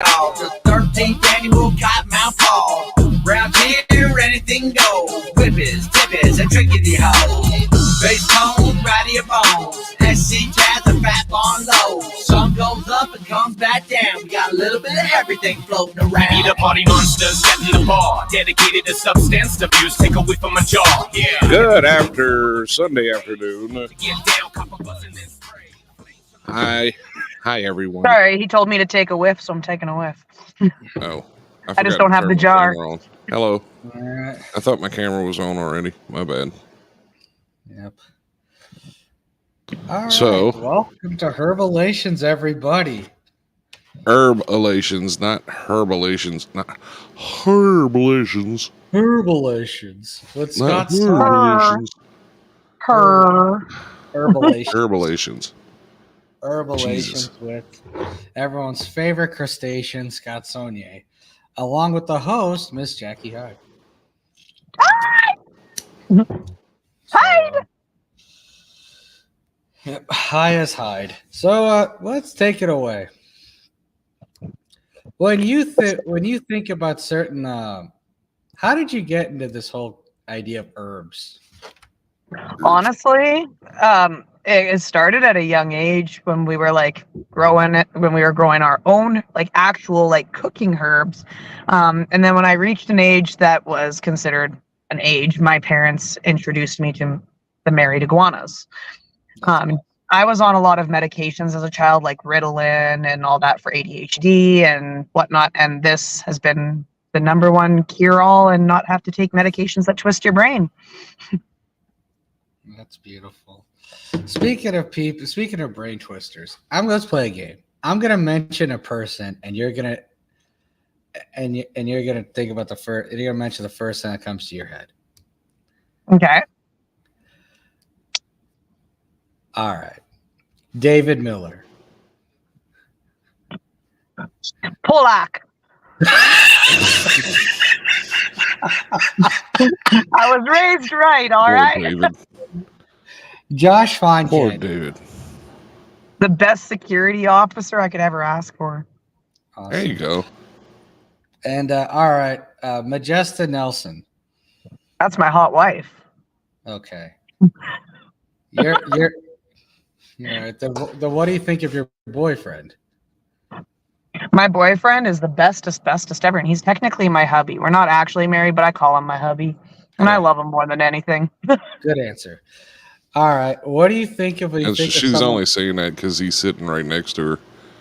The 13th annual Cottonmouth Ball. Round here, anything goes. Whippers, tippers, and trickety hoes. Bass tones, radio bones. SC jazz, and fat on low. Sun goes up and comes back down. We got a little bit of everything floating around. Be the party monsters setting the bar. Dedicated to substance abuse. Take a whiff from my jaw. Yeah. Good after Sunday afternoon. Hi, everyone. Sorry, he told me to take a whiff, so I'm taking a whiff. Oh, I just don't have the jar. Hello. All right. I thought my camera was on already. My bad. Yep. All right. So, welcome to Herbalations, everybody. Herbalations, not Herbalations, not Herbalations. Herbalations. Let's Not start. Herbalations. Herbalations. Herbalations. Herbalations Jesus. with everyone's favorite crustacean, Scott Saunier, along with the host, Miss Jackie Hyde. Hyde! Yep, high as Hyde. So let's take it away. When you think about certain, how did you get into this whole idea of herbs? Honestly, it started at a young age when we were growing our own actual cooking herbs. And then when I reached an age that was considered an age, my parents introduced me to the married iguanas. I was on a lot of medications as a child, like Ritalin and all that for ADHD and whatnot. And this has been the number one cure-all and not have to take medications that twist your brain. That's beautiful. Speaking of brain twisters, let's play a game. I'm gonna mention a person, and you're gonna think about the first. You're gonna mention the first thing that comes to your head. Okay. All right. David Miller. Polak. I was raised right, all Poor right? David. Josh Fontaine. Poor David. The best security officer I could ever ask for. Awesome. There you go. And all right, Majesta Nelson. That's my hot wife. Okay. You're the what do you think of your boyfriend? My boyfriend is the bestest ever, and he's technically my hubby. We're not actually married, but I call him my hubby, and I love him more than anything. Good answer. All right, what do you think of? She's only saying that because he's sitting right next to her.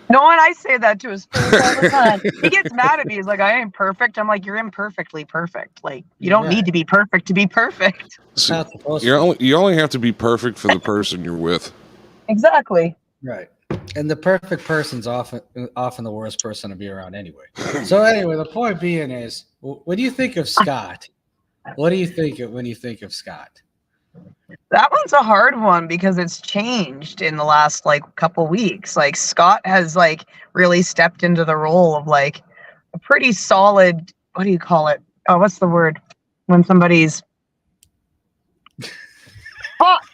No, and I say that to his face all the time. He gets mad at me. He's like, "I ain't perfect." I'm like, "You're imperfectly perfect. Like, you don't need to be perfect to be perfect." So you only have to be perfect for the person you're with. Exactly. Right. And the perfect person's often the worst person to be around anyway. So anyway, the point being is, what do you think of Scott? What do you think when you think of Scott? That one's a hard one because it's changed in the last couple weeks. Scott has really stepped into the role of a pretty solid, what do you call it? Oh, what's the word? When somebody's fuck.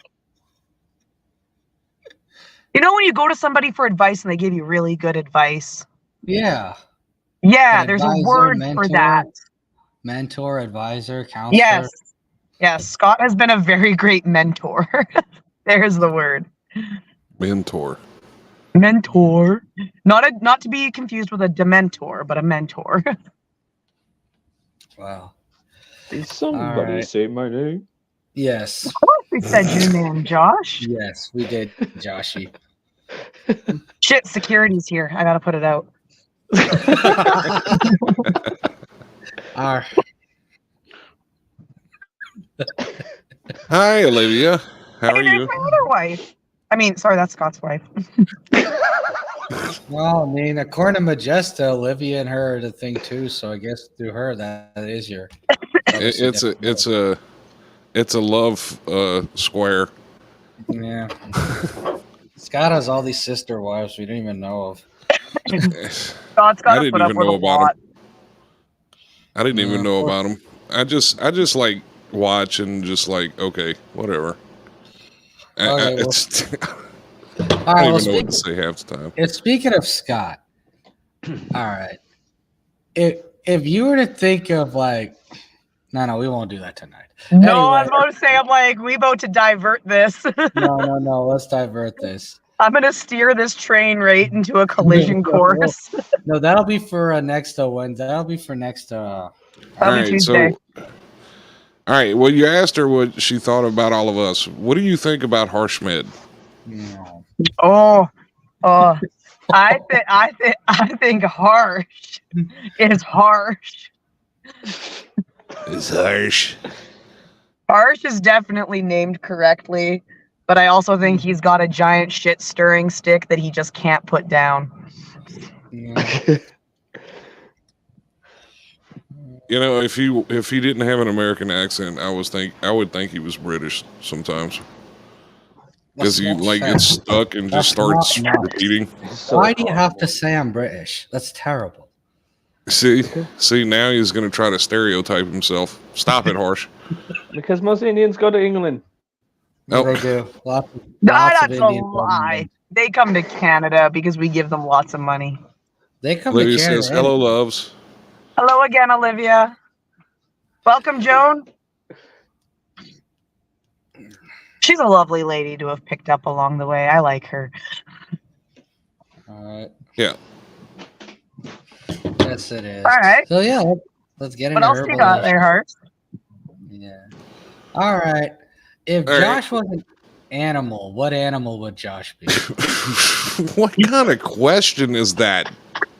You know when you go to somebody for advice and they give you really good advice? Yeah. Yeah, there's a word for that. Mentor, advisor, counselor. Yes. Yes, Scott has been a very great mentor. There's the word. Mentor. Mentor. Not to be confused with a dementor, but a mentor. Wow. Did somebody say my name? Yes. Of course we said your name, Josh. Yes, we did, Joshy. Shit, security's here. I gotta put it out. All right. Hi, Olivia. How are you? There's my other wife. Sorry, that's Scott's wife. Well, according to Majesta, Olivia and her are the thing too. So I guess through her, that is your. It's a love square. Yeah. Scott has all these sister wives we don't even know of. Scott's got to put up with a lot. I didn't even know about them. I just watch and just okay, whatever. Okay, I don't even know what to say half the time. Speaking of Scott, All right. If you were to think of like, no, we won't do that tonight. No, I was about to say, I'm like, we about to divert this. No. Let's divert this. I'm gonna steer this train right into a collision course. No, that'll be for next Wednesday. That'll be for next. All right, Tuesday. all right. Well, you asked her what she thought about all of us. What do you think about Harsh Med? No. I think harsh is harsh. It's harsh. Harsh is definitely named correctly, but I also think he's got a giant shit stirring stick that he just can't put down. Yeah. You know, if he didn't have an American accent, I would think he was British sometimes. Because he gets stuck and just starts repeating. Why do you have to say I'm British? That's terrible. See, now he's going to try to stereotype himself. Stop it, Harsh. Because most Indians go to England. Nope. They do. Lots That's of a Indians lie. They come to Canada because we give them lots of money. They come Olivia to Canada. says, hello, loves. Hello again, Olivia. Welcome, Joan. She's a lovely lady to have picked up along the way. I like her. All right. Yeah. Yes, it is. All right. So yeah, let's get into What else you got there, Hart? Yeah. All right. If Josh was an animal, what animal would Josh be? What kind of question is that?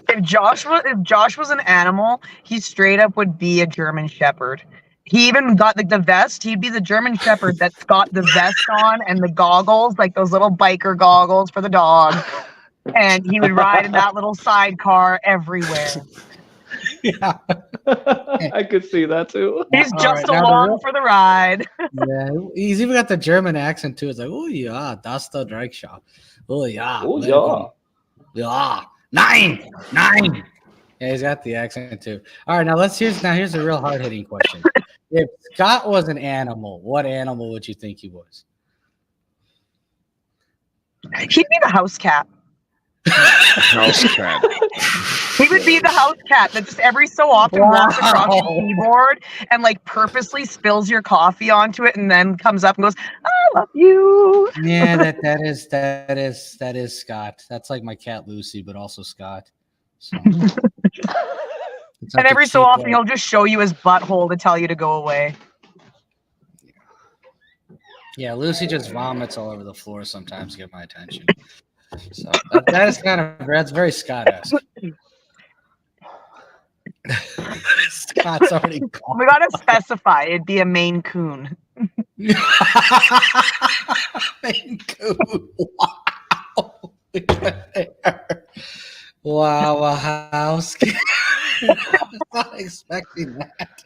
If Josh was an animal, he straight up would be a German Shepherd. He even got the vest. He'd be the German Shepherd that's got the vest on and the goggles, like those little biker goggles for the dog. And he would ride in that little sidecar everywhere. Yeah. I could see that too. He's just along for the ride. Yeah, he's even got the German accent too. It's like, oh yeah, that's the drag shop. Oh yeah. Oh yeah. Yeah. Nine. Yeah, he's got the accent too. All right, here's a real hard hitting question. If Scott was an animal, what animal would you think he was? He'd be the house cat. House cat. He would be the house cat that just every so often walks across the keyboard and like purposely spills your coffee onto it and then comes up and goes, I love you. Yeah, that is Scott. That's like my cat Lucy, but also Scott. So. And every so often he'll just show you his butthole to tell you to go away. Yeah, Lucy just vomits all over the floor sometimes to get my attention. So that's very Scott-esque. Scott's already gone. We gotta specify it'd be a Maine Coon. Maine Coon. Wow. Wow, how scary. I was not expecting that.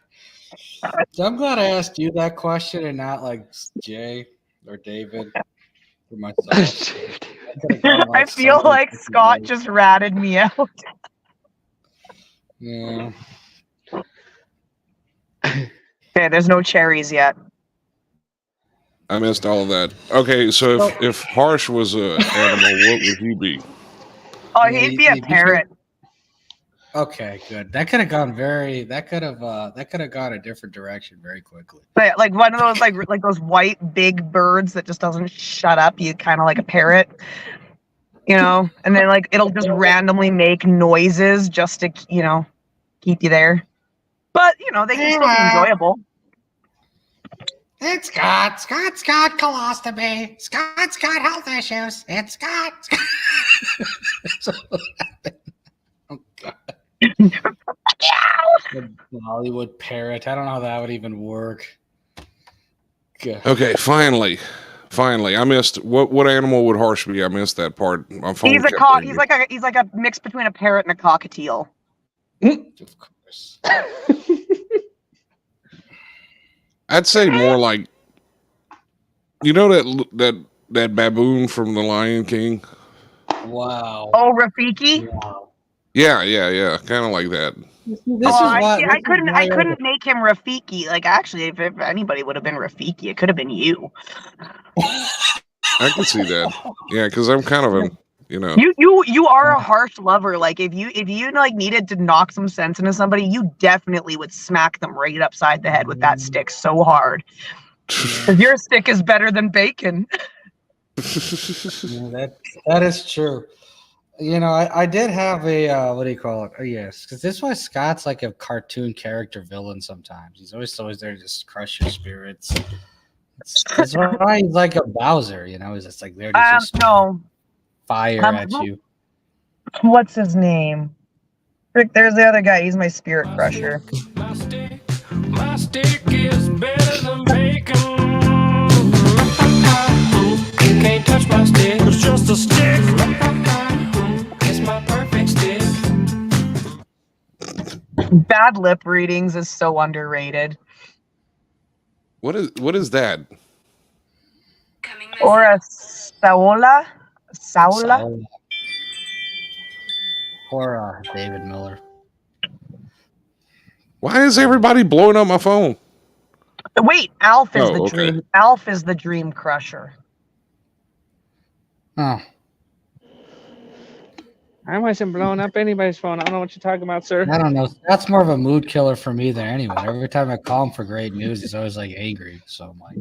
So I'm glad I asked you that question and not like Jay or David or myself. I feel like Scott just ratted me out. Yeah. Okay, there's no cherries yet. I missed all of that. Okay, so if Harsh was an animal, what would he be? Oh, he'd be a parrot. Okay, good. That could have gone a different direction very quickly. But like one of those like those white big birds that just doesn't shut up. You kind of like a parrot, you know, and then like it'll just randomly make noises just to keep you there. But they can still be enjoyable. It's Scott colostomy. Scott's got health issues. It's Scott. Oh God. The Hollywood parrot. I don't know how that would even work. God. Okay, finally, I missed what animal would Harsh be? I missed that part. My phone He's a cock. He's like a mix between a parrot and a cockatiel. Of course. I'd say more like, that baboon from The Lion King. Wow. Oh, Rafiki. Wow. Yeah, kind of like that. I couldn't make him Rafiki. Like, actually, if anybody would have been Rafiki, it could have been you. I can see that. Yeah, because I'm kind of You know. You are a harsh lover. Like if you like needed to knock some sense into somebody, you definitely would smack them right upside the head with that stick so hard. Because your stick is better than bacon. Yeah, that is true. You know, I did have a what do you call it? Oh, yes, because this is why Scott's like a cartoon character villain. Sometimes he's always there to just crush your spirits. That's why he's like a Bowser. You know, he's just like there to just No. fire at you. What's his name? Rick, there's the other guy. He's my spirit crusher. My stick is better than bacon. You can't touch my stick. It's just a stick. It's my perfect stick. Bad lip readings is so underrated. What is that? Or a Saola? Or David Miller. Why is everybody blowing up my phone? Wait, Alf is Oh, okay. dream. Alf is the dream crusher. Oh, I wasn't blowing up anybody's phone. I don't know what you're talking about, sir. I don't know. That's more of a mood killer for me than anyone. Every time I call him for great news, he's always like angry. So I'm like,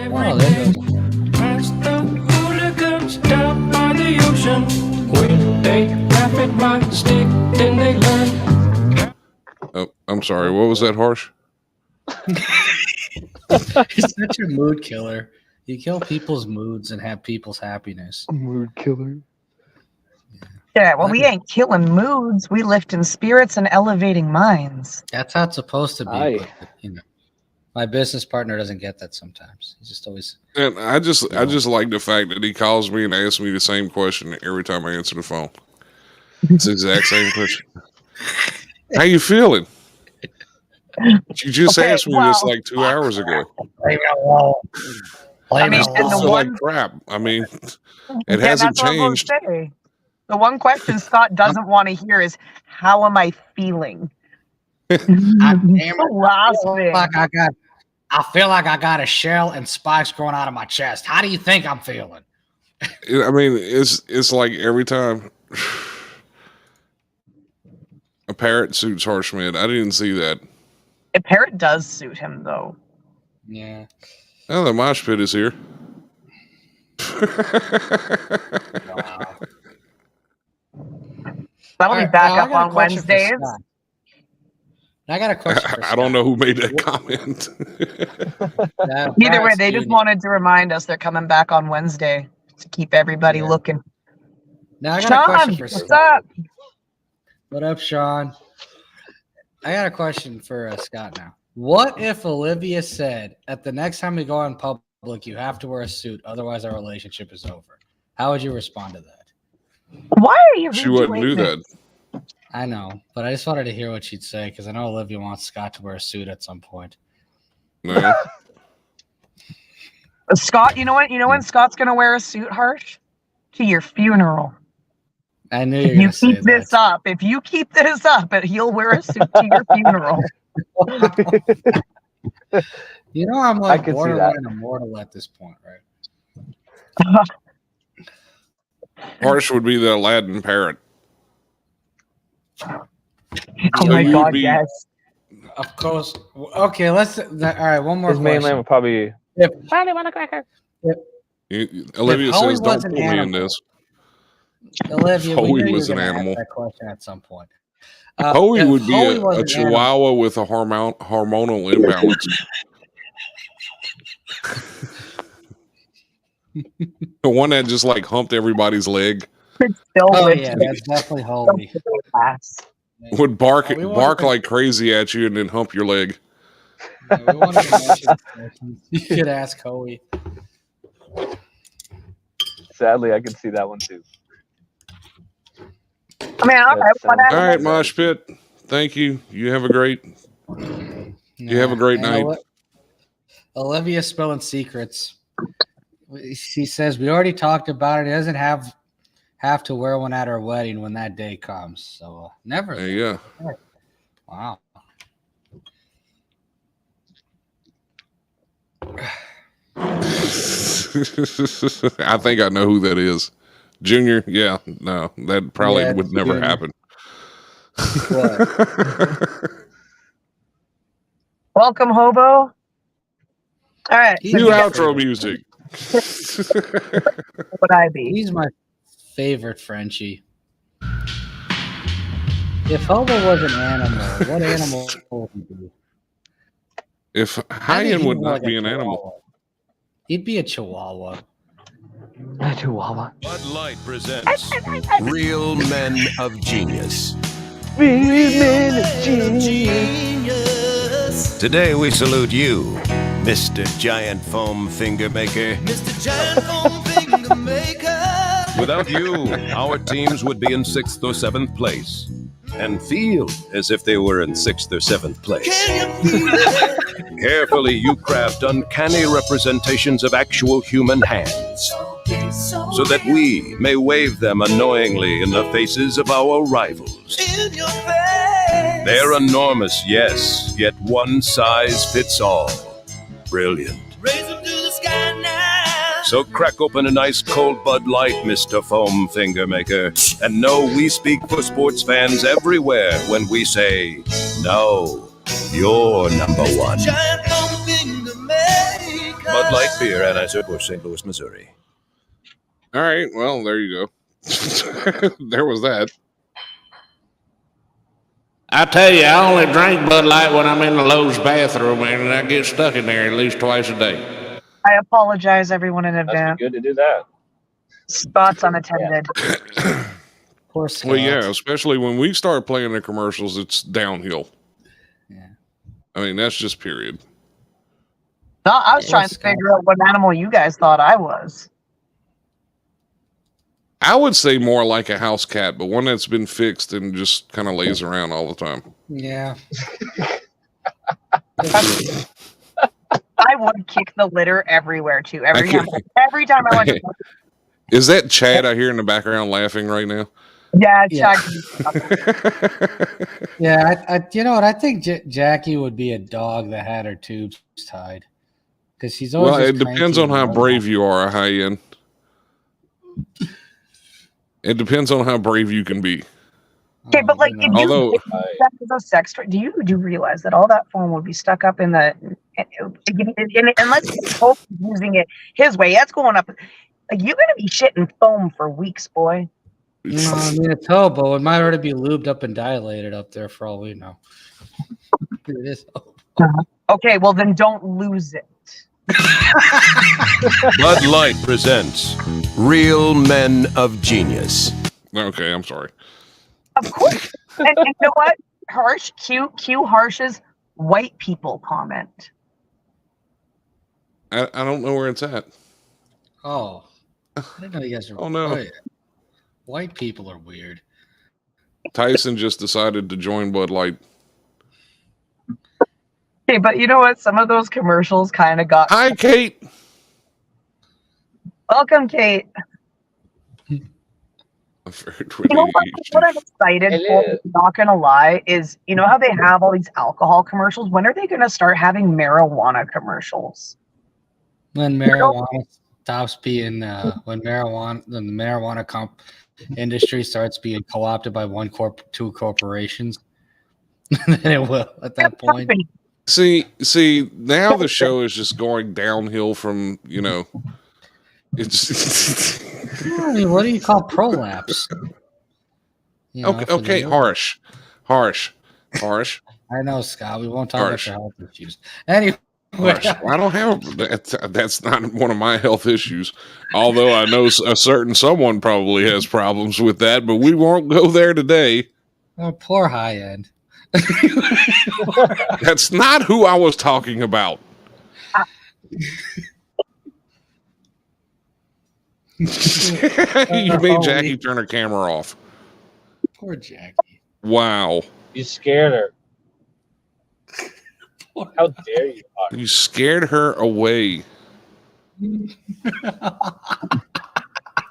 oh, there goes. That's the hooligans down by the ocean. When they laugh at my stick, then they learn. Oh, I'm sorry. What was that, Harsh? He's such a mood killer. You kill people's moods and have people's happiness. Mood killer. Yeah, well, we ain't killing moods. We lifting spirits and elevating minds. That's how it's supposed to be. Aye. But, you know, my business partner doesn't get that sometimes. He's just always. And I just like the fact that he calls me and asks me the same question every time I answer the phone. It's the exact same question. How you feeling? You just Okay, asked me this like 2 hours ago. I mean, and the So like one, crap. I mean, it yeah, hasn't that's what I was changed. gonna say. The one question Scott doesn't want to hear is, "How am I feeling?" The last thing. I feel like I got a shell and spikes growing out of my chest. How do you think I'm feeling? I mean, it's like every time a parrot suits Harshman. I didn't see that. A parrot does suit him, though. Yeah. Oh, the mosh pit is here. Wow. That'll All be right, back now I up got a on question for Wednesdays. Scott. I got a question for I don't know who made that comment. Scott. Either way, Pat's they just Junior. wanted to remind us they're coming back on Wednesday to keep everybody Yeah. looking. Now I got a question Sean, for what's Scott. up? What up, Sean? I got a question for Scott now. What if Olivia said, at the next time we go in public, you have to wear a suit, otherwise our relationship is over? How would you respond to that? Why are you? She wouldn't do that. I know, but I just wanted to hear what she'd say because I know Olivia wants Scott to wear a suit at some point. No. Scott, you know what? You know when Scott's gonna wear a suit, Harsh? To your funeral. I knew If you were you going to say keep this up, he'll wear a suit to your funeral. that. You know, I'm like I could see borderline that. immortal at this point, right? Harsh would be the Aladdin parrot. Oh So my you'd God, be- yes. Of course. Okay, let's. All right, one more His main question. line would probably. If- Charlie, want a cracker? Olivia Howie says, was "Don't an pull me in animal, this." Olivia, we Howie knew you was were an gonna ask animal. that question at some point. Howie if would be Howie a was an chihuahua with a hormonal imbalance. The one that just like humped everybody's leg It's still Oh with yeah, you. that's definitely Howie. would bark We wanted to- like crazy at you and then hump your leg. Yeah, we wanted to mention questions. You could ask Howie. Sadly, I could see that one too. I mean, all right, That's, whatever. All right, Mosh Pit. Thank you. You have a great. You have a great and night. Olivia spilling secrets. She says we already talked about it. He doesn't have to wear one at her wedding when that day comes. So never. There you go. Wow. I think I know who that is. Junior, yeah, no, that probably Yeah, would never Junior. happen. What? Welcome, hobo. All right. He's So New you guys, outro music. what would I be? He's my favorite Frenchie. If Hobo was an animal, what animal would he be? If I think Hyan he'd would be not like a be an animal. chihuahua. He'd be a chihuahua. A chihuahua. Bud Light presents Real Men of Genius. Today we salute you, Mr. Giant Foam Finger Maker. Without you, our teams would be in 6th or 7th place and feel as if they were in 6th or 7th place. Carefully, you craft uncanny representations of actual human hands so that we may wave them annoyingly in the faces of our rivals. They're enormous, yes, yet one size fits all. Brilliant. So crack open an ice cold Bud Light, Mr. Foam Finger Maker, and know we speak for sports fans everywhere when we say, no, you're number one. Bud Light Beer, Anheuser-Busch, St. Louis, Missouri. All right, well, there you go. There was that. I tell you, I only drink Bud Light when I'm in the Lowe's bathroom, and I get stuck in there at least twice a day. I apologize, everyone, in advance. Good to do that. Spots unattended. Poor Scott. Well, yeah, especially when we start playing the commercials, it's downhill. Yeah. I mean, that's just period. No, I was trying to Scott. figure out what animal you guys thought I was. I would say more like a house cat, but one that's been fixed and just kind of lays around all the time. Yeah. I would kick the litter everywhere too. Every time I went to Is that Chad I hear in the background laughing right now? yeah, Yeah. Chuck. Yeah, I you know what? I think Jackie would be a dog that had her tubes tied. Because she's always. Well, just it depends cranky on how and brave you are, Hyan. It depends on how brave you can be. Okay, but like, you know. if Although- you that is a sex toy, do you realize that all that foam would be stuck up in the unless he's using it his way, that's going up. Like you're gonna be shitting foam for weeks, boy. No, I mean it's Hobo. It might already be lubed up and dilated up there for all we know. It is Hobo. Okay, well then don't lose it. Bud Light presents Real Men of Genius. Okay, I'm sorry. Of course. And you know what? Harsh, Q Harsh's white people comment. I don't know where it's at. Oh. I didn't know you guys were. Oh, no. yeah. White people are weird. Tyson just decided to join Bud Light. Okay, but you know what? Some of those commercials kind of got. Hi, Kate. Welcome, Kate. You know what I'm excited for, not gonna lie, is you know how they have all these alcohol commercials? When are they gonna start having marijuana commercials? When marijuana stops being when the marijuana industry starts being co-opted by two corporations, then it will at that point. See, now the show is just going downhill from, it's I mean, what do you call prolapse? You know, okay, harsh. I know, Scott. We won't talk Harsh. about the health issues. Anyway, Harsh. I don't have that's not one of my health issues. Although I know a certain someone probably has problems with that, but we won't go there today. oh, poor high end. That's not who I was talking about. You made Jackie turn her camera off. Poor Jackie. Wow. You scared her. How dare you? You scared her away.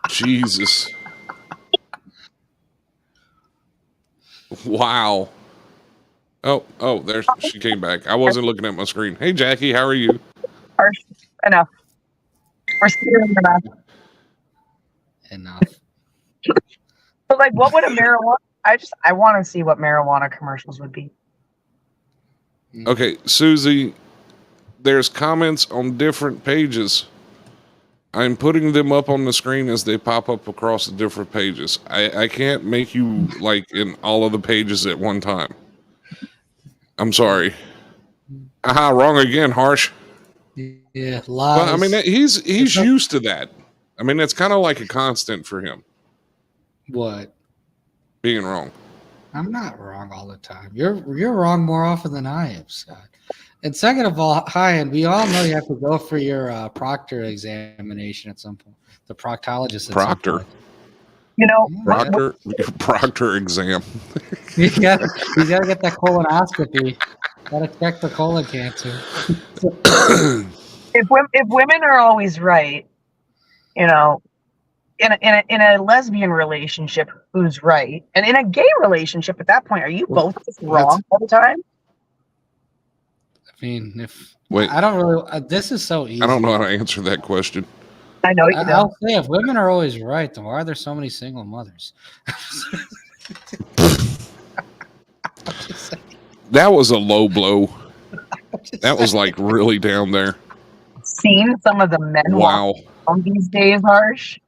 Jesus. Wow. Oh, there she came back. I wasn't looking at my screen. Hey, Jackie, how are you? Harsh enough. We're scaring enough. Enough. But like, what would a marijuana? I want to see what marijuana commercials would be. Okay, Susie, there's comments on different pages. I'm putting them up on the screen as they pop up across the different pages. I can't make you like in all of the pages at one time. I'm sorry. Aha, wrong again, Harsh. Yeah, lies. Well, I mean, he's used to that. I mean, it's kind of like a constant for him. What? Being wrong. I'm not wrong all the time. You're wrong more often than I am, Scott. And second of all, and we all know you have to go for your proctor examination at some point. The proctologist. Proctor. You know, Proctor exam. you gotta get that colonoscopy. Gotta check the colon cancer. if women are always right, you know, in a lesbian relationship, who's right? And in a gay relationship, at that point, are you both just wrong all the time? I mean, Wait, I don't really. This is so easy. I don't know how to answer that question. I know you I'll say if women are always right, then why are there so many single mothers? That was a low blow. That was like really down there. Seen some of the men Wow. on these days, Harsh.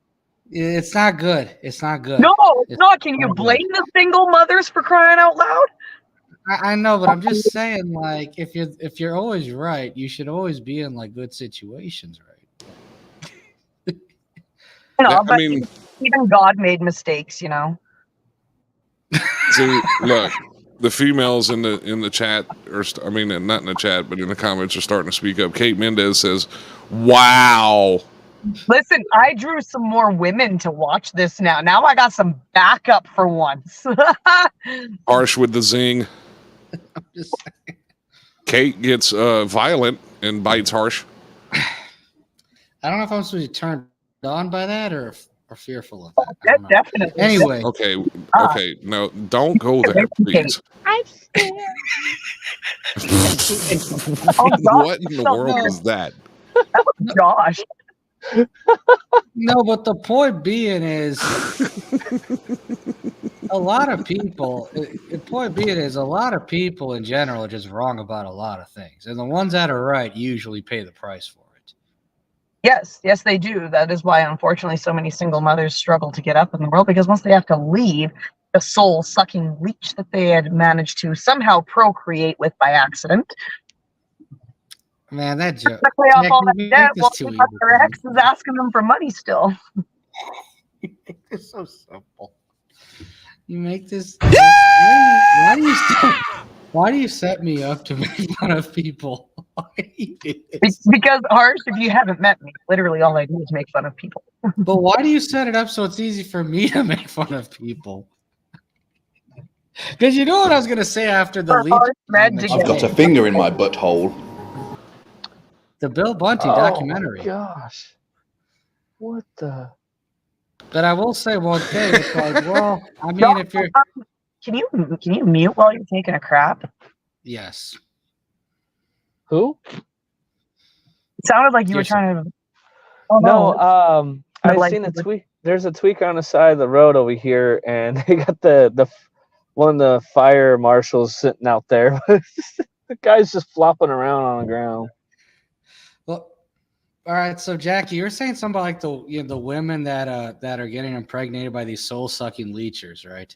It's not good. It's not good. No, it's not. Can you blame the single mothers for crying out loud? I know, but I'm just saying, like, if you're always right, you should always be in like good situations, right? No, but I mean, even God made mistakes, you know. See, look, the females in the chat, I mean, not in the chat, but in the comments are starting to speak up. Kate Mendez says, "Wow." Listen, I drew some more women to watch this now. Now I got some backup for once. Harsh with the zing. I'm just saying. Kate gets violent and bites Harsh. I don't know if I'm supposed to be turned on by that or fearful of that. Definitely. Anyway. Okay. No, don't go there, please. I'm scared. What in the world is that? Oh, Josh. No, but the point being is a lot of people in general are just wrong about a lot of things. And the ones that are right usually pay the price for it. Yes, they do. That is why, unfortunately, so many single mothers struggle to get up in the world, because once they have to leave the soul-sucking leech that they had managed to somehow procreate with by accident. Man, that joke. Their ex is asking them for money still. It's so simple. You make this. Why do you set me up to make fun of people? Because, Harsh, if you haven't met me, literally all I do is make fun of people. But why do you set it up so it's easy for me to make fun of people? Because you know what I was going to say after the lead. I've got a finger in my butthole. The Bill Bunty documentary. Oh, gosh. What the? But I will say one thing. It's like, well, I mean, if you're... Can you mute while you're taking a crap? Yes. Who? It sounded like you were trying to... Oh, no, I've seen a tweet. There's a tweaker on the side of the road over here, and they got the one of the fire marshals sitting out there. The guy's just flopping around on the ground. Well, all right. So, Jackie, you're saying something like the women that are getting impregnated by these soul-sucking leechers, right?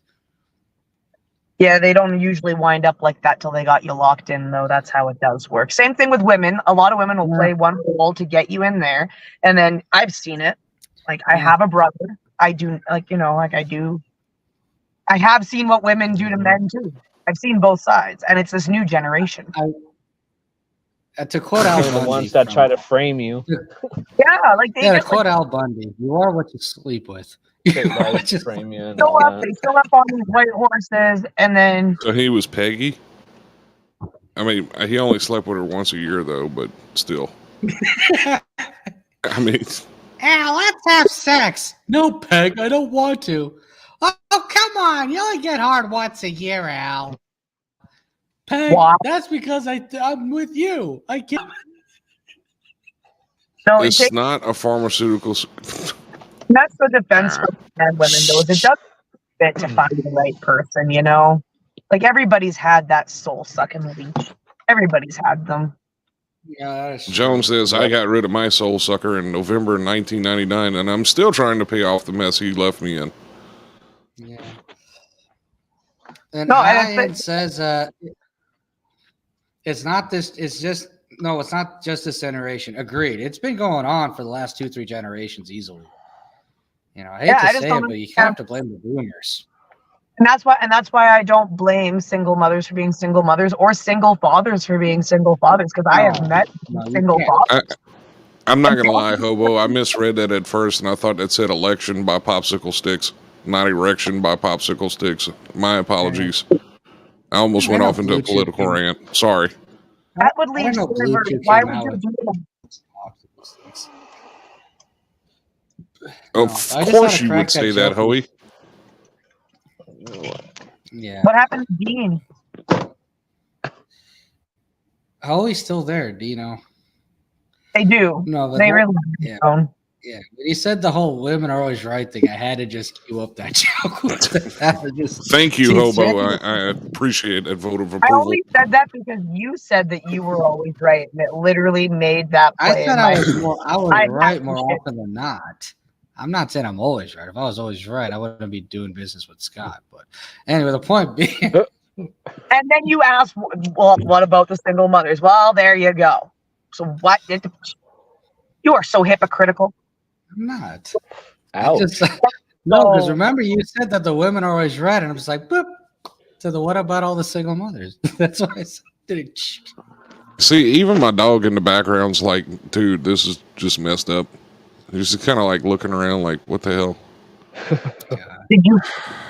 Yeah, they don't usually wind up like that till they got you locked in, though. That's how it does work. Same thing with women. A lot of women will play one role to get you in there, and then I've seen it. Like, I have a brother. I do, I have seen what women do to men too. I've seen both sides, and it's this new generation. To quote Al Bundy, the ones that try to frame you. Yeah, like they to quote Al Bundy, you are what you sleep with. Frame you. They show up on these white horses, and then. So he was Peggy? I mean, he only slept with her once a year, though, but still. I mean. Al, let's have sex. No, Peg, I don't want to. Oh, come on. You only get hard once a year, Al. Peg, that's because I'm with you. I can't. No, it's not a pharmaceutical. That's the defense for men, women, though. It doesn't fit to find the right person, you know? Like, everybody's had that soul-sucking leech. Everybody's had them. Yeah, that is true. Jones says, I got rid of my soul sucker in November 1999, and I'm still trying to pay off the mess he left me in. Yeah. And No, Hyatt says it's not this. It's just no. It's not just this generation. Agreed. It's been going on for the last 2-3 generations easily. You know, I hate to say it, but you have to blame the boomers. And that's why I don't blame single mothers for being single mothers or single fathers for being single fathers, because I have met single fathers. I'm not going to lie, Hobo. I misread that at first, and I thought that said election by popsicle sticks, not erection by popsicle sticks. My apologies. I almost went off into a political rant. Sorry. That would leave servers. Why would you do that? Of course you would say that, Hoey. Yeah. What happened to Dean? Hoey's still there, Dino. They do. No, they really yeah. When he said the whole women are always right thing, I had to just cue up that joke. Thank you, Hobo. I appreciate that vote of approval. I only said that because you said that you were always right, and it literally made that play. I said I was right more often than not. I'm not saying I'm always right. If I was always right, I wouldn't be doing business with Scott. But anyway, the point being. And then you asked, well, what about the single mothers? Well, there you go. So what did you are so hypocritical? I'm not. Ouch. No, because remember you said that the women are always right, and I'm just like, boop. So what about all the single mothers? That's why I said it. See, even my dog in the background's like, dude, this is just messed up. He's just kind of like looking around like, what the hell? Did you?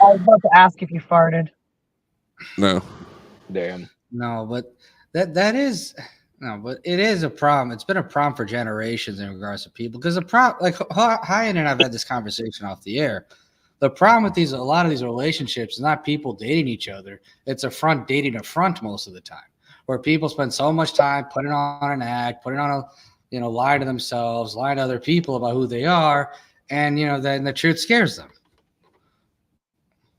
I was about to ask if you farted. No. Damn. No, but that is no, but it is a problem. It's been a problem for generations in regards to people because the problem, like Hyatt and I've had this conversation off the air. The problem with a lot of these relationships is not people dating each other. It's a front dating a front most of the time, where people spend so much time putting on an act, putting on a lie to themselves, lie to other people about who they are, and then the truth scares them.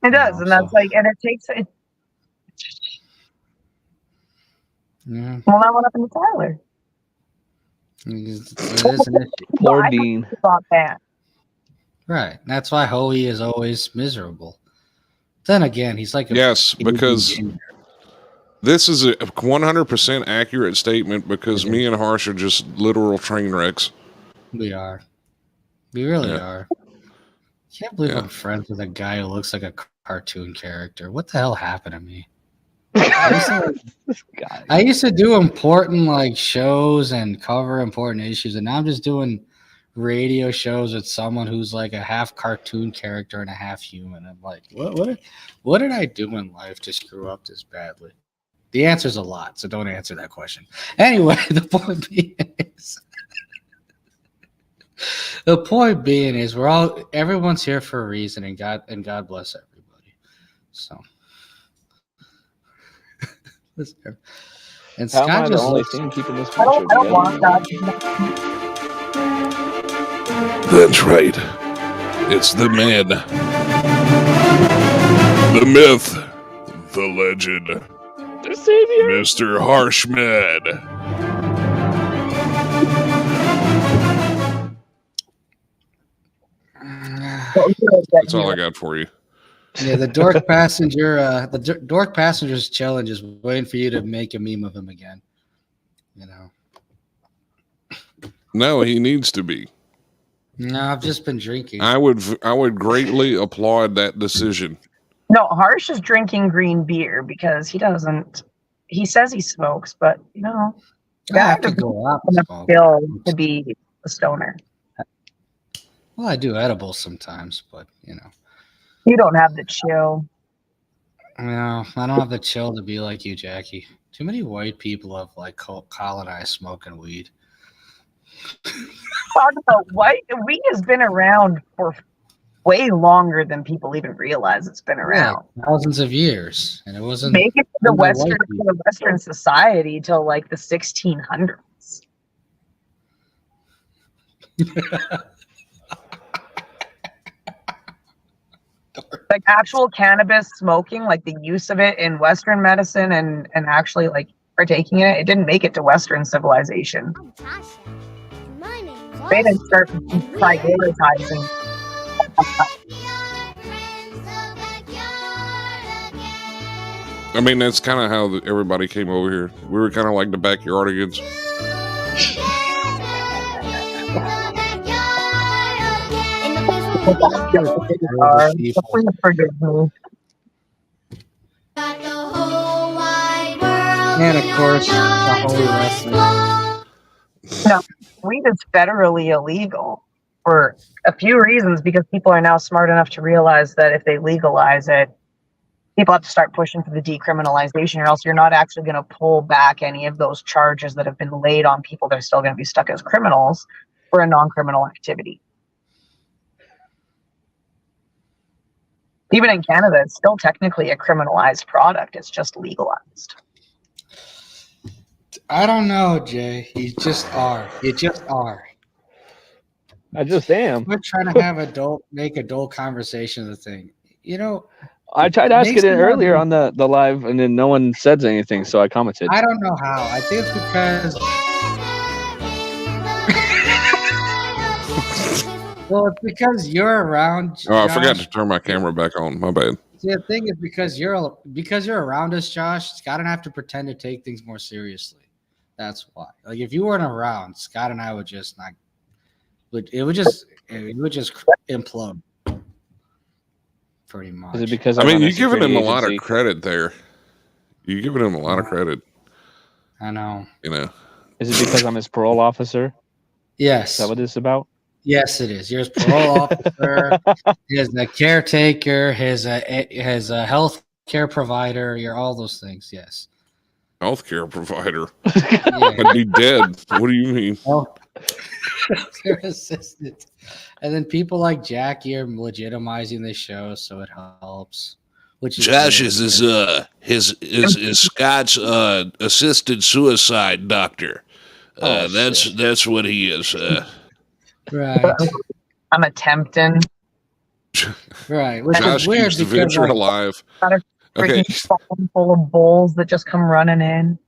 It does, and that's and it takes it. Yeah. Well, that went up into Tyler. It is an issue. Poor Dean. Right. That's why Hoey is always miserable. Then again, he's like because this is a 100% accurate statement because me and Harsh are just literal train wrecks. We are. We really are. Can't believe I'm friends with a guy who looks like a cartoon character. What the hell happened to me? I used to do important shows and cover important issues, and now I'm just doing radio shows with someone who's like a half cartoon character and a half human. I'm like, what did I do in life to screw up this badly? The answer's a lot, so don't answer that question. Anyway, the point being is everyone's here for a reason, and God bless everybody. So. And Scott Scott just only thing keeping this picture together. That's right. It's the man, the myth, the legend, the savior, Mr. Harshman. That's all I got for you. Yeah, the dork passenger, dork passenger's challenge is waiting for you to make a meme of him again. No, he needs to be. No, I've just been drinking. I would greatly applaud that decision. No, Harsh is drinking green beer because he doesn't. He says he smokes, but I have to go out and smoke to be a stoner. Well, I do edibles sometimes, but You don't have the chill. No, I don't have the chill to be like you, Jackie. Too many white people have colonized smoking weed. Talk about white weed has been around for way longer than people even realize it's been around. Yeah, thousands of years, and it wasn't make it to the Western society till like the 1600s. Like actual cannabis smoking, like the use of it in Western medicine and actually like partaking in it, it didn't make it to Western civilization. They didn't start prioritizing. I mean, that's kind of how everybody came over here. We were kind of like the backyardigans. Please forgive me. And of course, the holy wrestling. No, weed is federally illegal for a few reasons, because people are now smart enough to realize that if they legalize it, people have to start pushing for the decriminalization, or else you're not actually going to pull back any of those charges that have been laid on people. They're still going to be stuck as criminals for a non-criminal activity. Even in Canada, it's still technically a criminalized product. It's just legalized. I don't know, Jay. You just are. You just are. I just am. We're trying to have make adult conversations a thing. You know, I tried to ask it in earlier on the live, and then no one said anything, so I commented. I don't know how. I think it's because. Well, it's because you're around. Josh. Oh, I forgot to turn my camera back on. My bad. See, the thing is because you're around us, Josh. Scott and I have to pretend to take things more seriously. That's why. Like, if you weren't around, Scott and I would just not. It would just implode. Pretty much. Is it because I mean, you're giving him a lot of credit there. You're giving him a lot of credit. I know. You know. Is it because I'm his parole officer? Yes. Is that what this is about? Yes, it is. You're his parole officer. He's a caretaker. He's a health care provider. You're all those things. Yes. Healthcare provider. Yeah. I'd be dead. What do you mean? Oh. Their assistant. And then people like Jackie are legitimizing the show, so it helps. Which Josh is Scott's assisted suicide doctor. That's what he is. Right. I'm attempting. Right. Which Josh is weird keeps the because venture alive. Got a Okay. freaking full of bowls that just come running in.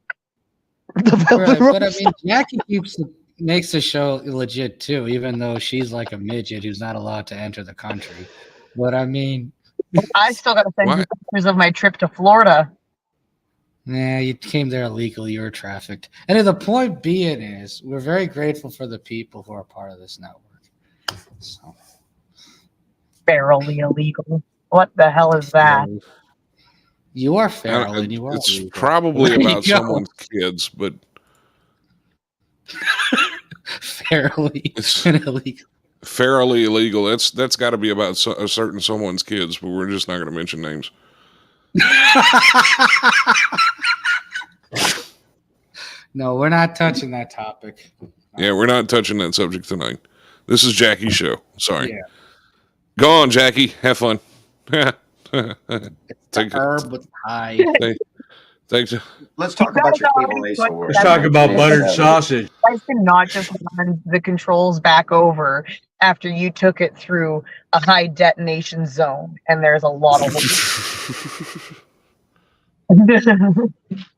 Right, but I mean, Jackie makes the show legit too, even though she's like a midget who's not allowed to enter the country. But I mean, I still got to send you pictures of my trip to Florida. Nah, you came there illegally. You were trafficked. And the point being is, we're very grateful for the people who are part of this network. So. Ferally illegal. What the hell is that? You are feral and you are It's illegal. probably about someone's kids, but Ferally and illegal. Fairly illegal. That's got to be about a certain someone's kids, but we're just not going to mention names. No, we're not touching that topic. Yeah, we're not touching that subject tonight. This is Jackie's show. Sorry. Yeah. Go on, Jackie. Have fun. Take herb with pie. Thanks. Let's talk about your Herbalations. Let's talk about buttered sausage. You guys cannot just hand the controls back over after you took it through a high detonation zone, and there's a lot of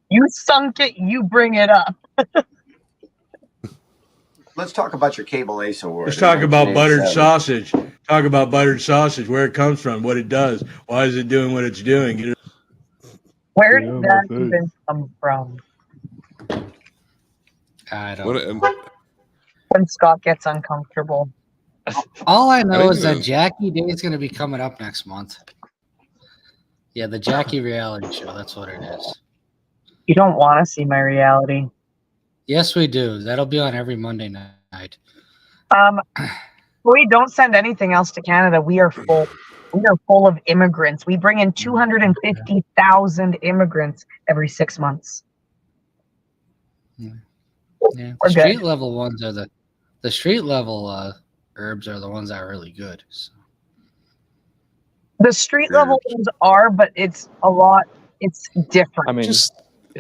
You sunk it, you bring it up. Let's talk about your Herbalations. Let's talk about buttered sausage. Talk about buttered sausage, where it comes from, what it does, why is it doing what it's doing. Where did that even come from? I don't know. When Scott gets uncomfortable. All I know is that Jackie Day is going to be coming up next month. Yeah, the Jackie reality show. That's what it is. You don't want to see my reality. Yes, we do. That'll be on every Monday night. We don't send anything else to Canada. We are full. We are full of immigrants. We bring in 250,000 immigrants every 6 months. Yeah, We're the street good. level ones are the street level herbs are the ones that are really good. So. The street level ones are, but it's a lot. It's different. I mean,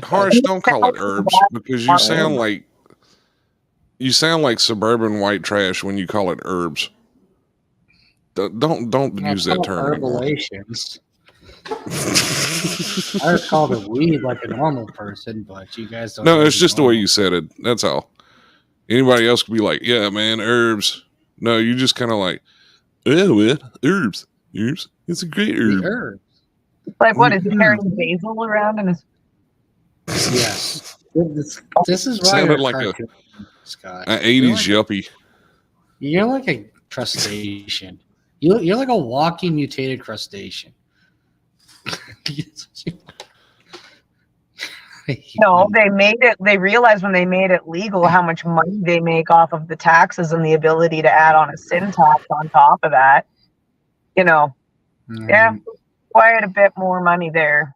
Harsh, don't call it herbs because you sound like suburban white trash when you call it herbs. Don't use that term anymore. Herbalations. I would call it weed like a normal person, but you guys don't. No, it's just the way you said it. That's all. Anybody else could be like, yeah, man, herbs. No, you just kind of like, well, herbs. It's a great herb. Herbs. Like, what is he carrying basil around in his? Yes. This is why Sounded you're like cartoon, Scott. an 80s yuppie. You're like a crustacean. You're like a walking mutated crustacean. No, they made it. They realized when they made it legal how much money they make off of the taxes and the ability to add on a sin tax on top of that. You know, yeah, quite a bit more money there.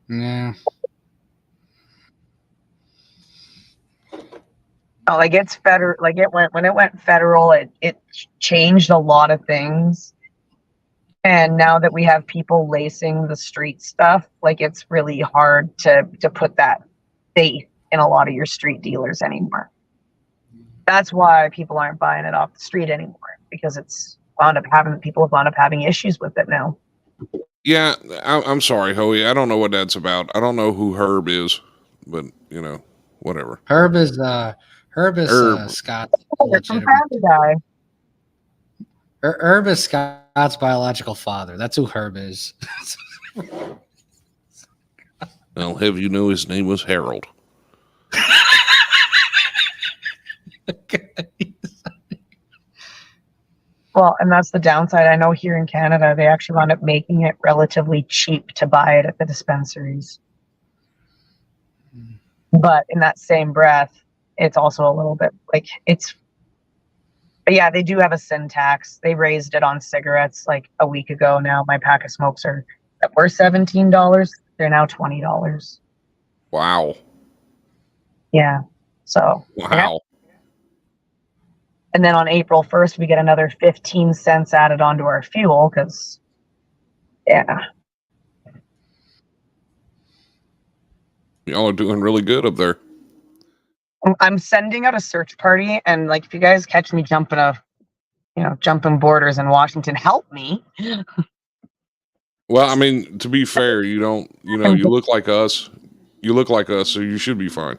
Yeah. Oh, like it's federal. Like when it went federal, it changed a lot of things. And now that we have people lacing the street stuff, like it's really hard to put that faith in a lot of your street dealers anymore. That's why people aren't buying it off the street anymore, because people have wound up having issues with it now. Yeah, I'm sorry, Hoey. I don't know what that's about. I don't know who Herb is, but whatever. Herb is Scott's guy. Herb is Scott's biological father. That's who Herb is. I'll have you know his name was Harold. Well, and that's the downside. I know here in Canada, they actually wound up making it relatively cheap to buy it at the dispensaries. But in that same breath, it's also a little bit like but yeah, they do have a sin tax. They raised it on cigarettes like a week ago now. My pack of smokes were $17. They're now $20. Wow. Yeah. So. Wow. Yeah. And then on April 1st, we get another 15 cents added onto our fuel because, yeah. Y'all are doing really good up there. I'm sending out a search party, and like if you guys catch me jumping borders in Washington, help me. Well, I mean, to be fair, you look like us. You look like us, so you should be fine.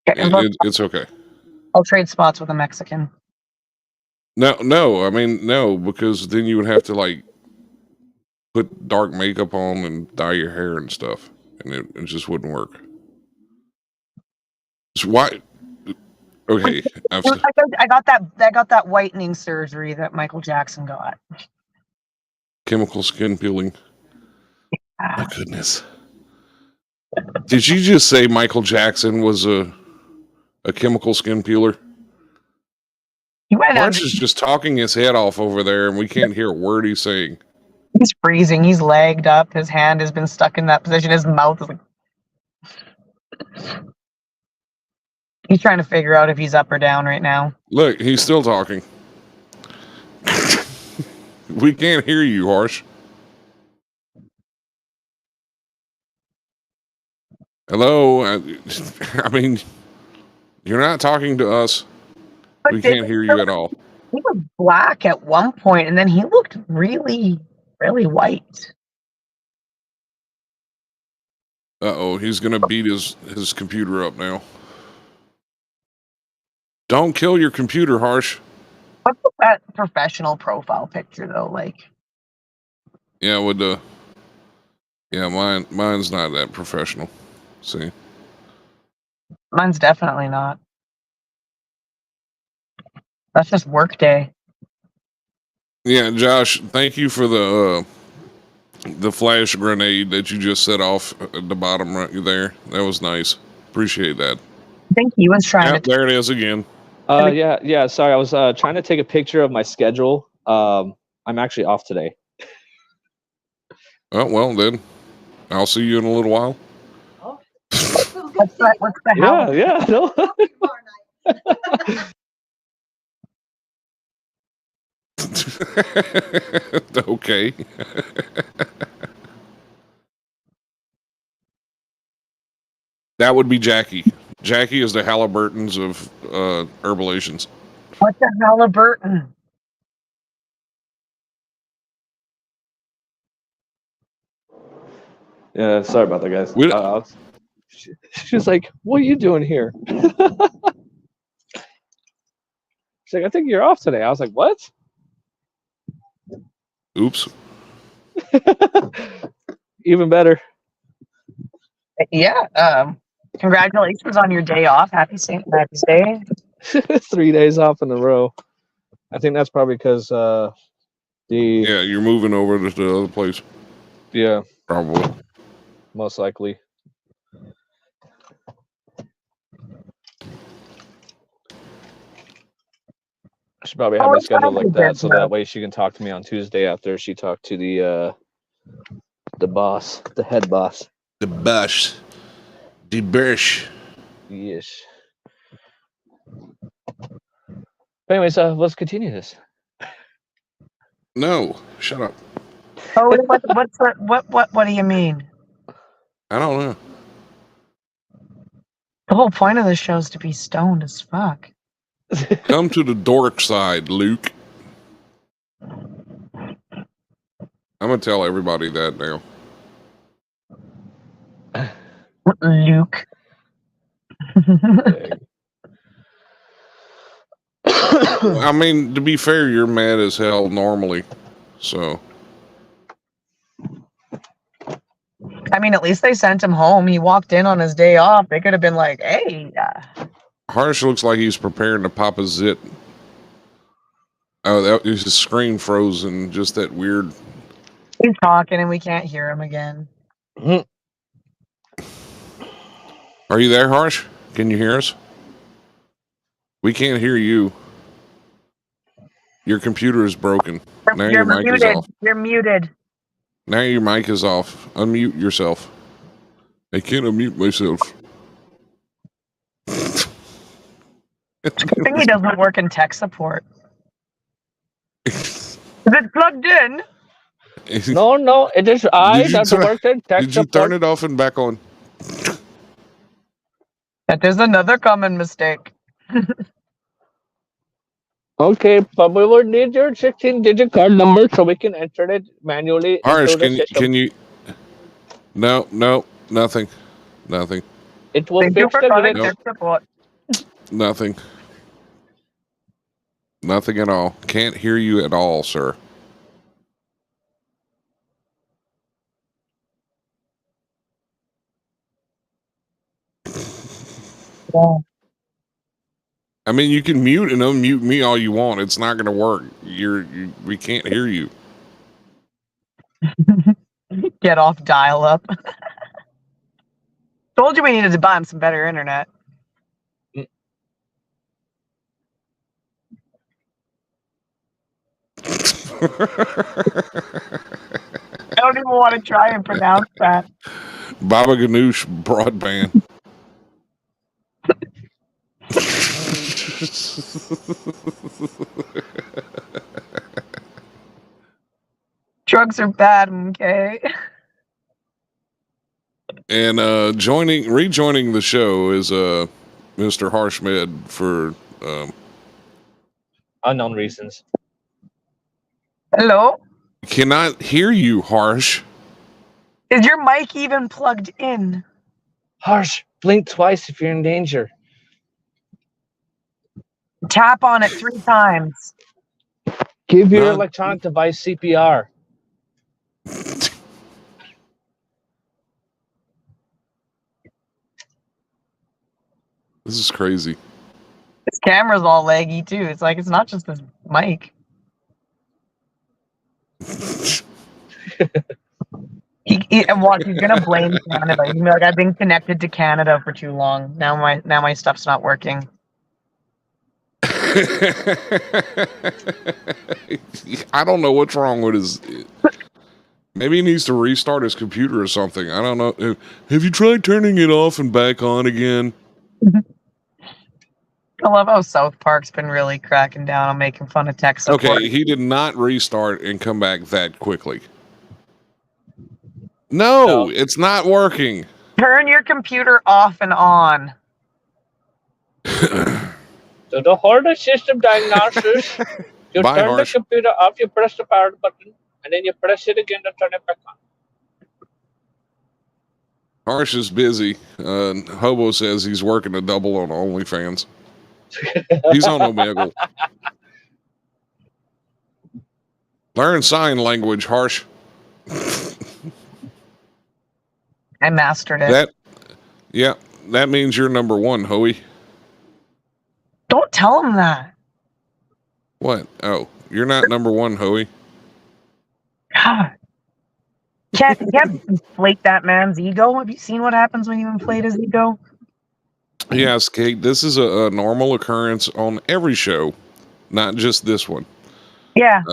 It's okay. I'll trade spots with a Mexican. No, because then you would have to like put dark makeup on and dye your hair and stuff, and it just wouldn't work. So why? Okay, I got that whitening surgery that Michael Jackson got. Chemical skin peeling. My goodness. Did you just say Michael Jackson was a chemical skin peeler? Marsh is just talking his head off over there, and we can't hear a word he's saying. He's freezing. He's lagged up. His hand has been stuck in that position. His mouth is like... He's trying to figure out if he's up or down right now. Look, he's still talking. We can't hear you, Harsh. Hello? I mean, you're not talking to us. We can't hear you at all. He was black at one point, and then he looked really, really white. Uh-oh, he's going to beat his computer up now. Don't kill your computer, Harsh. What's that professional profile picture, though? Like, yeah, mine's not that professional. See, mine's definitely not. That's just work day. Yeah, Josh, thank you for the flash grenade that you just set off at the bottom right there. That was nice. Appreciate that. I think he was trying to. There it is again. Yeah. Sorry, I was trying to take a picture of my schedule. I'm actually off today. Oh, well then, I'll see you in a little while. What's the hell? Yeah. No. Okay. That would be Jackie. Jackie is the Halliburtons of Herbalations. What's a Halliburton? Yeah, sorry about that, guys. We- She's like, "What are you doing here?" She's like, "I think you're off today." I was like, "What?" Oops. Even better. Yeah. Congratulations on your day off. Happy St. Patrick's Day. 3 days off in a row. I think that's probably because Yeah, you're moving over to the other place. Yeah, probably. Most likely. She probably had me scheduled like that, so that way she can talk to me on Tuesday after she talked to the boss, the head boss. The boss. The boss. Yes. But anyways, let's continue this. No, shut up. Oh, what do you mean? I don't know. The whole point of this show is to be stoned as fuck. Come to the dork side, Luke. I'm gonna tell everybody that now. Luke. I mean, to be fair, you're mad as hell normally, so. I mean, at least they sent him home. He walked in on his day off. They could have been like, "Hey." Harsh looks like he's preparing to pop a zit. Oh, his screen frozen. Just that weird. He's talking and we can't hear him again. Are you there, Harsh? Can you hear us? We can't hear you. Your computer is broken. Now your mic is off. You're muted. Now your mic is off. Unmute yourself. I can't unmute myself. I think he doesn't work in tech support. Is it plugged in? No, it is I that work in tech support. Did you turn it off and back on? That is another common mistake. Okay, but we will need your 16-digit card number so we can enter it manually. Harsh, can you? No, nothing. It will Thank you fix for the calling glitch. tech support. Nothing at all. Can't hear you at all, sir. Yeah. I mean, you can mute and unmute me all you want. It's not going to work. We can't hear you. Get off dial-up. Told you we needed to buy him some better internet. I don't even want to try and pronounce that. Baba Ganoush broadband. Drugs are bad, okay? And rejoining the show is Mr. Harshmed for unknown reasons. Hello? Cannot hear you, Harsh. Is your mic even plugged in? Harsh, blink twice if you're in danger. Tap on it 3 times. Give your electronic device CPR. This is crazy. His camera's all laggy too. It's like it's not just his mic. He's gonna blame Canada. He's gonna be like, I've been connected to Canada for too long. Now my stuff's not working. I don't know what's wrong with his. Maybe he needs to restart his computer or something. I don't know. Have you tried turning it off and back on again? I love how South Park's been really cracking down on making fun of tech support. Okay, he did not restart and come back that quickly. No, it's not working. Turn your computer off and on. So to hold the system diagnosis, you turn the computer off, you press the power button, and then you press it again to turn it back on. Harsh is busy. Hobo says he's working a double on OnlyFans. He's on Omegle. Learn sign language, Harsh. I mastered it. That means you're number one, Hoey. Don't tell him that. What? Oh, you're not number one, Hoey. God. You can't inflate that man's ego. Have you seen what happens when you inflate his ego? Yes, Kate, this is a normal occurrence on every show, not just this one. Yeah.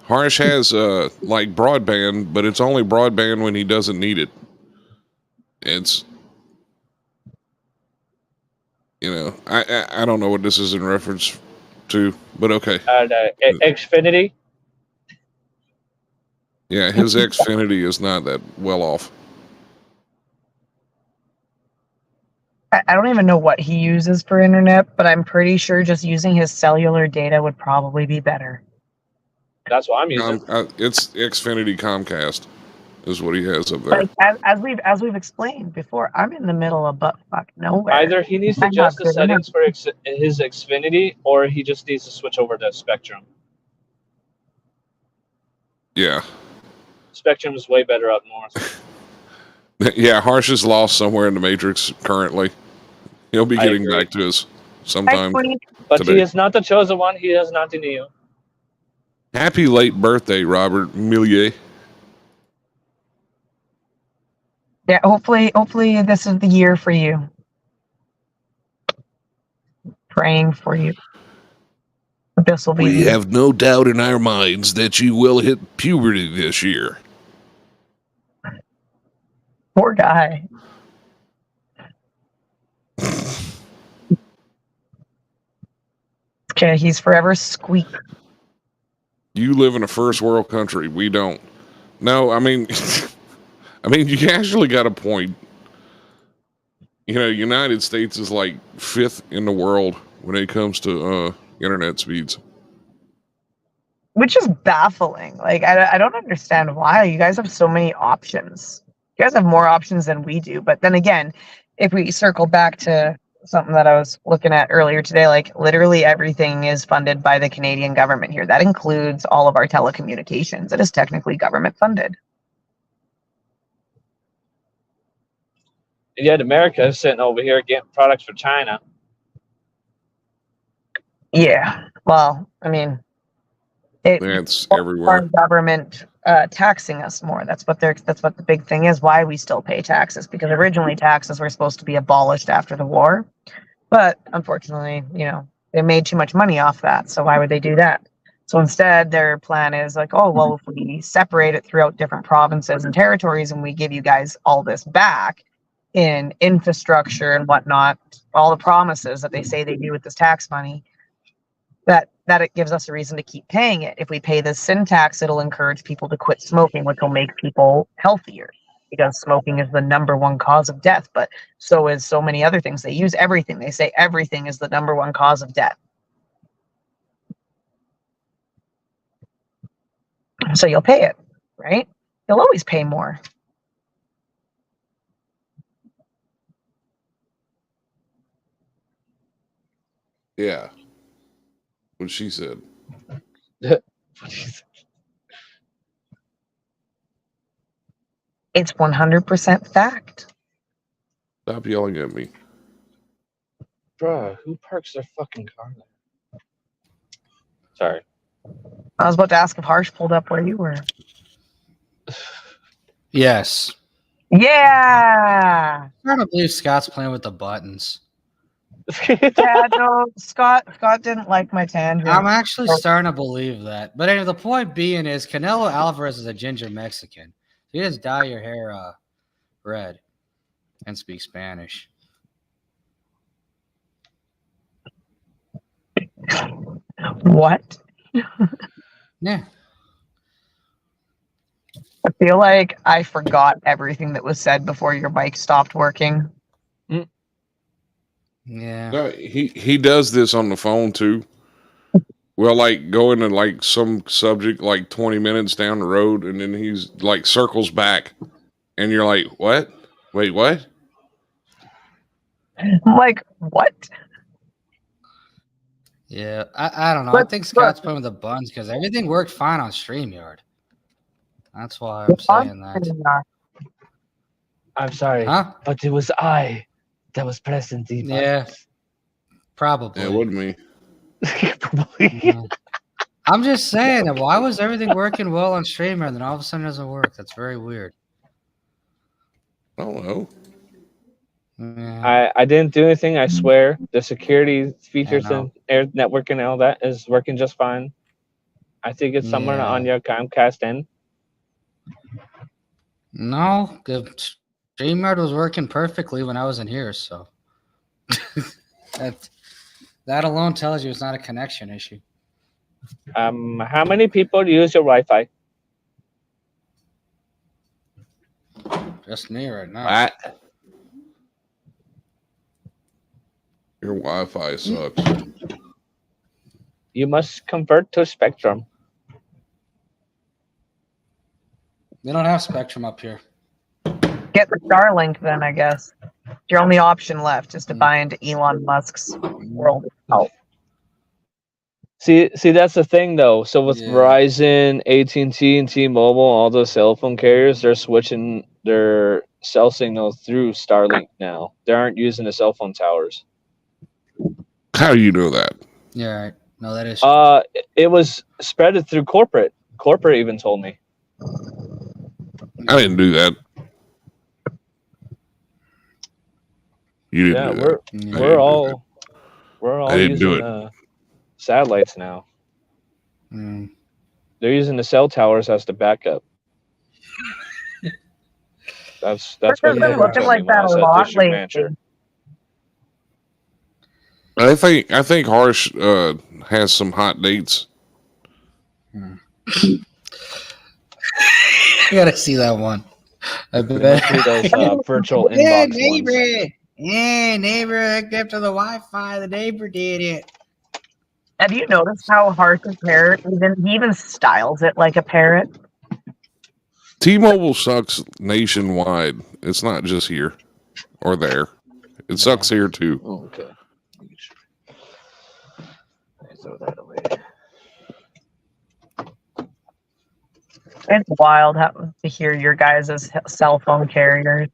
Harsh has like broadband, but it's only broadband when he doesn't need it. It's, you know, I don't know what this is in reference to, but okay. Xfinity. Yeah, his Xfinity is not that well off. I don't even know what he uses for internet, but I'm pretty sure just using his cellular data would probably be better. That's what I'm using. It's Xfinity Comcast is what he has up there. Like, as we've explained before, I'm in the middle of butt fuck nowhere. Either he needs to adjust the settings for his Xfinity, or he just needs to switch over to Spectrum. Yeah. Spectrum is way better up north. Yeah, Harsh is lost somewhere in the Matrix currently. He'll be getting back to us sometime But today. he is not the chosen one. He has nothing to you. Happy late birthday, Robert Millier. Yeah, hopefully this is the year for you. Praying for you. This will be. We have no doubt in our minds that you will hit puberty this year. Poor guy. Okay, he's forever squeak. You live in a first world country. We don't. No, I mean, you actually got a point. You know, United States is like 5th in the world when it comes to internet speeds. Which is baffling. Like, I don't understand why. You guys have so many options. You guys have more options than we do. But then again, if we circle back to something that I was looking at earlier today, like literally everything is funded by the Canadian government here. That includes all of our telecommunications. It is technically government funded. And yet America is sitting over here getting products from China. Yeah. Well, I mean, it's everywhere. Our government taxing us more. That's what the big thing is. Why we still pay taxes, because originally taxes were supposed to be abolished after the war, but unfortunately, you know, they made too much money off that. So why would they do that? So instead, their plan is like, oh well, if we separate it throughout different provinces and territories, and we give you guys all this back in infrastructure and whatnot, all the promises that they say they do with this tax money, that it gives us a reason to keep paying it. If we pay this sin tax, it'll encourage people to quit smoking, which will make people healthier, because smoking is the #1 cause of death. But so is so many other things. They use everything. They say everything is the #1 cause of death. So you'll pay it, right? You'll always pay more. Yeah. What she said. It's 100% fact. Stop yelling at me. Bruh, who parks their fucking car there? Sorry. I was about to ask if Harsh pulled up where you were. Yes. Yeah. I don't believe Scott's playing with the buttons. Yeah, no, Scott didn't like my tangent. I'm actually starting to believe that. But anyway, the point being is Canelo Alvarez is a ginger Mexican. You just dye your hair red and speak Spanish. What? Yeah. I feel like I forgot everything that was said before your mic stopped working. Yeah. No, he does this on the phone too. Well, like go into like some subject like 20 minutes down the road, and then he's like circles back, and you're like, "What? Wait, what? I'm like, what? Yeah, I don't know. I But- think Scott's but- playing with the buns because everything worked fine on StreamYard. That's why I'm saying that. I'm sorry, Huh? but it was I that was pressing the buttons. Yeah, probably. Yeah, it wasn't me. Yeah. I'm just saying, why was everything working well on StreamYard and then all of a sudden it doesn't work? That's very weird. I don't know. Yeah. I didn't do anything, I swear. The security features I know. and air networking and all that is working just fine. I think it's somewhere Yeah. on your Comcast end. No, the StreamYard was working perfectly when I was in here, so that alone tells you it's not a connection issue. How many people use your Wi-Fi? Just me right now. Your Wi-Fi sucks. You must convert to Spectrum. They don't have Spectrum up here. Get the Starlink then, I guess. Your only option left is to buy into Elon Musk's world. Oh. See, that's the thing though. So with Verizon, AT&T, and T-Mobile, all those cell phone carriers, they're switching their cell signal through Starlink now. They aren't using the cell phone towers. How do you know that? Yeah, right. No, that is. It was spread through corporate. Corporate even told me. I didn't do that. You didn't do that. We're all I didn't do using satellites now. Mm. They're using the cell towers as the backup. That's what It's been looking like that a lot lately. I think Harsh has some hot dates. You gotta see that one. I bet. Those virtual Yeah, inbox neighbor. ones. Yeah, neighbor hooked up to the Wi-Fi. The neighbor did it. Have you noticed how Harsh's parrot he even styles it like a parrot? T-Mobile sucks nationwide. It's not just here or there. It sucks here too. Oh, okay. Throw that away. It's wild to hear your guys' cell phone carriers.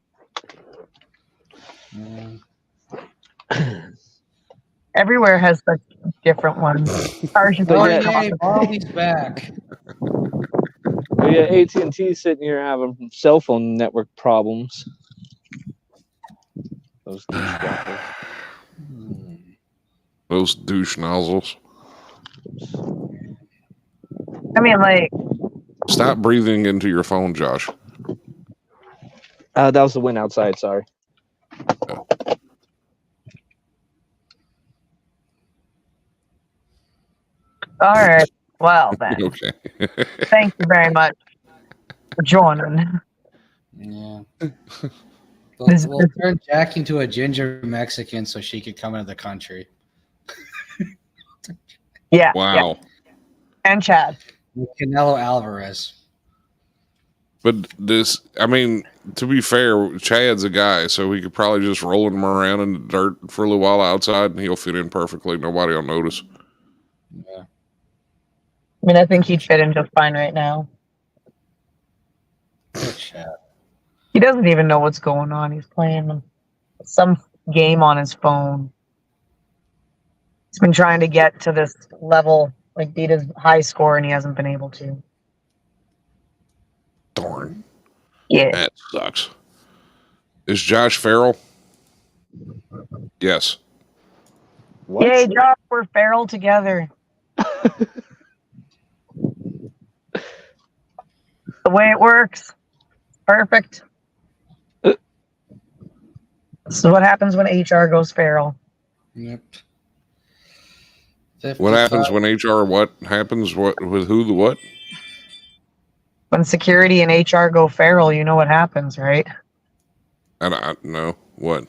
Everywhere has such different ones. Ours is Bobby's back. But yeah, AT&T sitting here having cell phone network problems. Those douchebaggers. Those douche nozzles. I mean, like, Stop breathing into your phone, Josh. That was the wind outside. Sorry. all right. Well, then. Okay. Thank you very much for joining. Yeah. We'll turn Jack into a ginger Mexican so she could come into the country. Yeah. Wow. Yeah. And Chad. Canelo Alvarez. But this, I mean, to be fair, Chad's a guy, so he could probably just roll him around in the dirt for a little while outside, and he'll fit in perfectly. Nobody will notice. Yeah. I mean, I think he'd fit in just fine right now. Good Chad. He doesn't even know what's going on. He's playing some game on his phone. He's been trying to get to this level, like beat his high score, and he hasn't been able to. Darn. Yeah. That sucks. Is Josh feral? Yes. What? Yay, Josh, we're feral together. The way it works. Perfect. This is what happens when HR goes feral. Yep. What happens when HR what happens? What with who the what? When security and HR go feral, you know what happens, right? I don't know. What?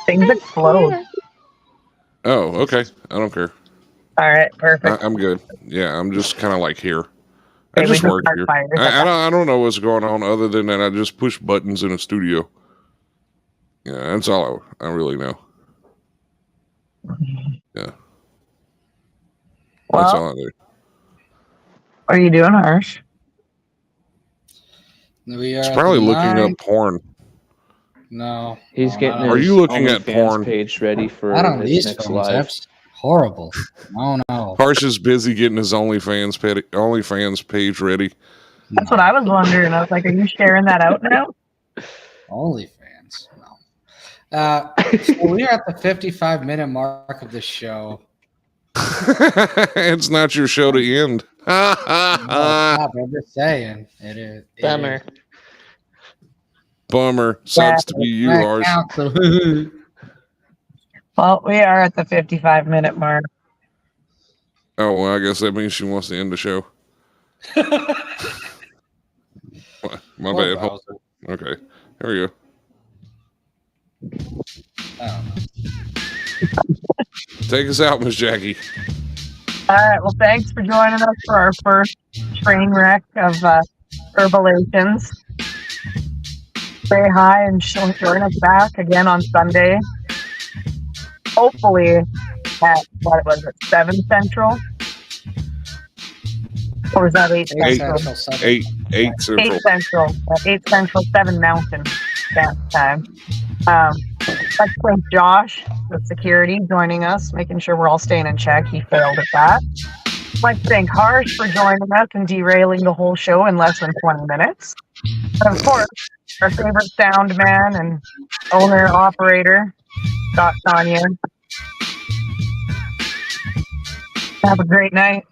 Things explode. Oh, okay. I don't care. All right, perfect. I'm good. Yeah, I'm just kind of like here. I just work here. I don't know what's going on other than that I just push buttons in a studio. Yeah, that's all I really know. Yeah. Well, that's all I do. What are you doing, Harsh? He's probably looking up porn. No. He's getting Are you looking at OnlyFans porn? page ready for I don't his these next phones. live. That's horrible. Oh no. Harsh is busy getting his OnlyFans page ready. That's what I was wondering. I was like, are you sharing that out now? OnlyFans. No. So we are at the 55-minute mark of the show. It's not your show to end. I'm just saying. It is. Bummer. Bummer. Sucks to be you, Harsh. Well, we are at the 55-minute mark. Oh, well, I guess that means she wants to end the show. My bad. Hold on. Okay. Here we go. Take us out, Miss Jackie. All right. Well, thanks for joining us for our first train wreck of Herbalations. Say hi and join us back again on Sunday. Hopefully at, what was it, 7 Central? Or was that 8 Central? 8 Central. 8 Central. 8 Central, 7 Mountain time. Let's thank Josh with security joining us, making sure we're all staying in check. He failed at that. Let's thank Harsh for joining us and derailing the whole show in less than 20 minutes. And of course, our favorite sound man and owner operator, Scott Sonia. Have a great night.